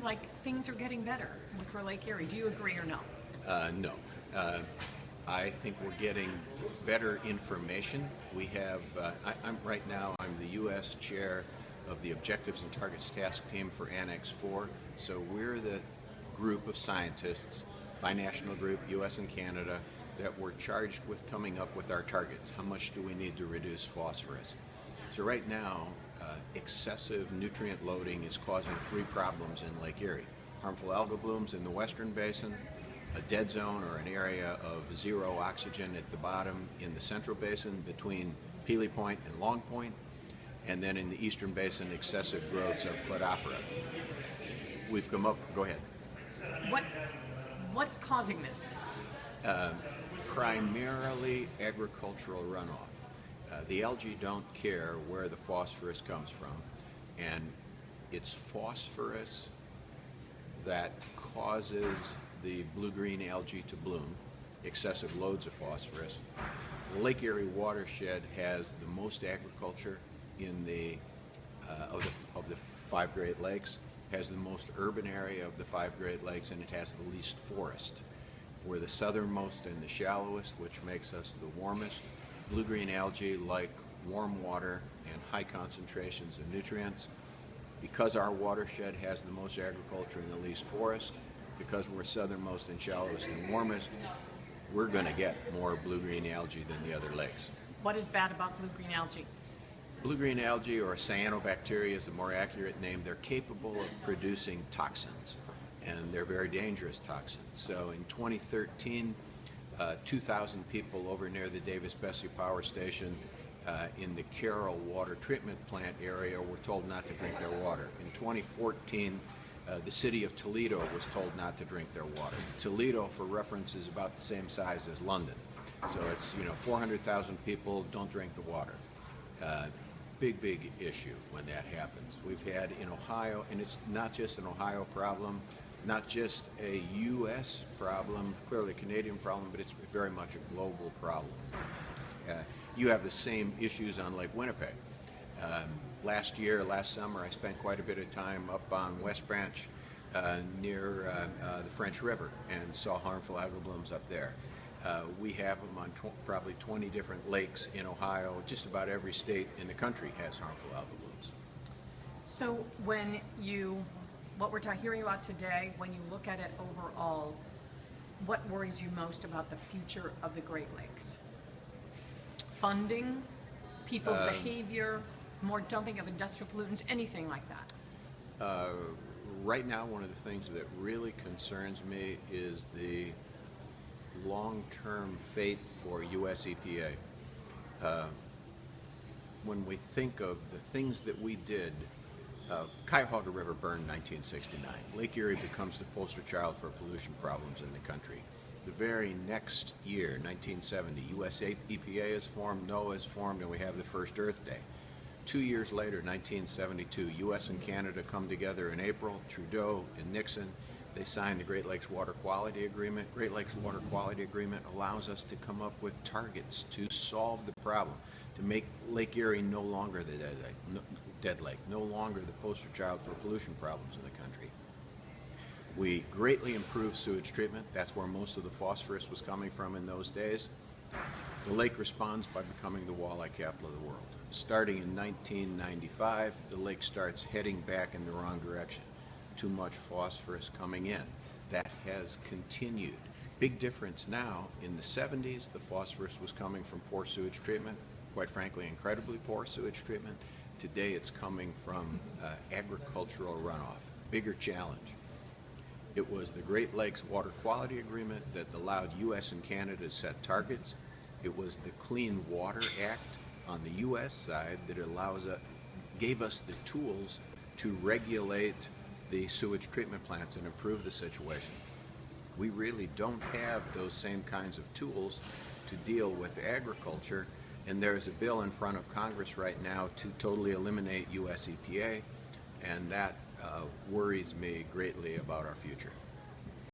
like things are getting better for Lake Erie. Do you agree or no? No. I think we're getting better information. We have, I'm the U.S. chair of the Objectives and Targets Task Team for Annex 4. So we're the group of scientists, binational group, U.S. and Canada, that were charged with coming up with our targets. How much do we need to reduce phosphorus? So right now, excessive nutrient loading is causing three problems in Lake Erie. Harmful algal blooms in the western basin, a dead zone or an area of zero oxygen at the bottom in the central basin between Peely Point and Long Point, and then in the eastern basin, excessive growths of Cladophora. We've come up, go ahead. What's causing this? Primarily agricultural runoff. The algae don't care where the phosphorus comes from, and it's phosphorus that causes the blue-green algae to bloom, excessive loads of phosphorus. The Lake Erie watershed has the most agriculture in of the five Great Lakes, has the most urban area of the five Great Lakes, and it has the least forest. We're the southernmost and the shallowest, which makes us the warmest. Blue-green algae like warm water and high concentrations of nutrients. Because our watershed has the most agriculture and the least forest, because we're southernmost and shallowest and warmest, we're going to get more blue-green algae than the other lakes. What is bad about blue-green algae? Blue-green algae, or cyanobacteria is the more accurate name, they're capable of producing toxins, and they're very dangerous toxins. So in 2013, 2,000 people over near the Davis-Besse Power Station in the Carroll water treatment plant area were told not to drink their water. In 2014, the city of Toledo was told not to drink their water. Toledo, for reference, is about the same size as London. So it's, 400,000 people don't drink the water. Big issue when that happens. We've had in Ohio, and it's not just an Ohio problem, not just a U.S. problem, clearly a Canadian problem, but it's very much a global problem. You have the same issues on Lake Winnipeg. Last summer, I spent quite a bit of time up on West Branch near the French River and saw harmful algal blooms up there. We have them on probably 20 different lakes in Ohio. Just about every state in the country has harmful algal blooms. So what we're hearing about today, when you look at it overall, what worries you most about the future of the Great Lakes? Funding, people's behavior, more dumping of industrial pollutants, anything like that? Right now, one of the things that really concerns me is the long-term fate for U.S. EPA. When we think of the things that we did, Cuyahoga River burned in 1969. Lake Erie becomes the poster child for pollution problems in the country. The very next year, 1970, U.S. EPA is formed, NOAA is formed, and we have the first Earth Day. 2 years later, 1972, U.S. and Canada come together in April. Trudeau and Nixon, they signed the Great Lakes Water Quality Agreement. Great Lakes Water Quality Agreement allows us to come up with targets to solve the problem, to make Lake Erie no longer the dead lake, no longer the poster child for pollution problems in the country. We greatly improved sewage treatment. That's where most of the phosphorus was coming from in those days. The lake responds by becoming the walleye capital of the world. Starting in 1995, the lake starts heading back in the wrong direction. Too much phosphorus coming in. That has continued. Big difference now. In the 70s, the phosphorus was coming from poor sewage treatment, quite frankly, incredibly poor sewage treatment. Today, it's coming from agricultural runoff. Bigger challenge. It was the Great Lakes Water Quality Agreement that allowed U.S. and Canada to set targets. It was the Clean Water Act on the U.S. side that gave us the tools to regulate the sewage treatment plants and improve the situation. We really don't have those same kinds of tools to deal with agriculture, and there's a bill in front of Congress right now to totally eliminate U.S. EPA, and that worries me greatly about our future.